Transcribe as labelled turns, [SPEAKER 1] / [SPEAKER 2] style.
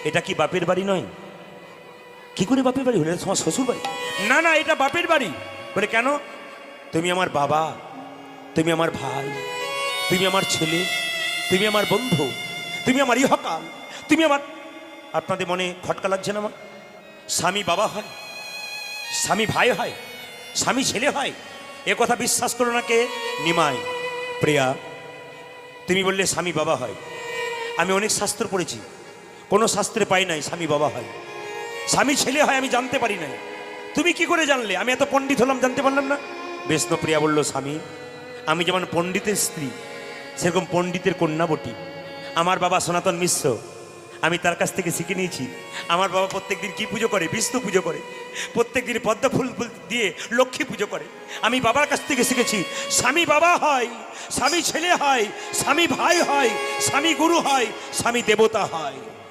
[SPEAKER 1] এটা কি বাপের বাড়ি নয়? কি করে বাপের বাড়ি হলে? তোমার শ্বশুর বাড়ি? না না, এটা বাপের বাড়ি। বলে কেন? তুমি আমার বাবা, তুমি আমার ভাই, তুমি আমার ছেলে, তুমি আমার বন্ধু, তুমি আমার ইহকাল, তুমি আমার। আপনাদের মনে খটকা লাগছে না? আমার স্বামী বাবা হয়, স্বামী ভাই হয়, স্বামী ছেলে হয়। এ কথা বিশ্বাস করো না কে? নিমাই। প্রিয়া, তুমি বললে স্বামী বাবা হয়। আমি অনেক শাস্ত্র পড়েছি, কোনো শাস্ত্রে পাই নাই স্বামী বাবা হয়। স্বামী ছেলে হয় আমি জানতে পারি নাই। তুমি কি করে জানলে? আমি এত পণ্ডিত হলাম, জানতে পারলাম না। বিষ্ণুপ্রিয়া বলল, স্বামী, আমি যেমন পণ্ডিতের স্ত্রী, সেরকম পণ্ডিতের কন্যা বটি। আমার বাবা সনাতন মিশ্র, আমি তার কাছ থেকে শিখে নিয়েছি। আমার বাবা প্রত্যেকদিন কি পুজো করে? বিষ্ণু পুজো করে। প্রত্যেকদিন পদ্ম ফুল দিয়ে লক্ষ্মী পুজো করে। আমি বাবার কাছ থেকে শিখেছি স্বামী বাবা হয়, স্বামী ছেলে হয়, স্বামী ভাই হয়, স্বামী গুরু হয়, স্বামী দেবতা হয়।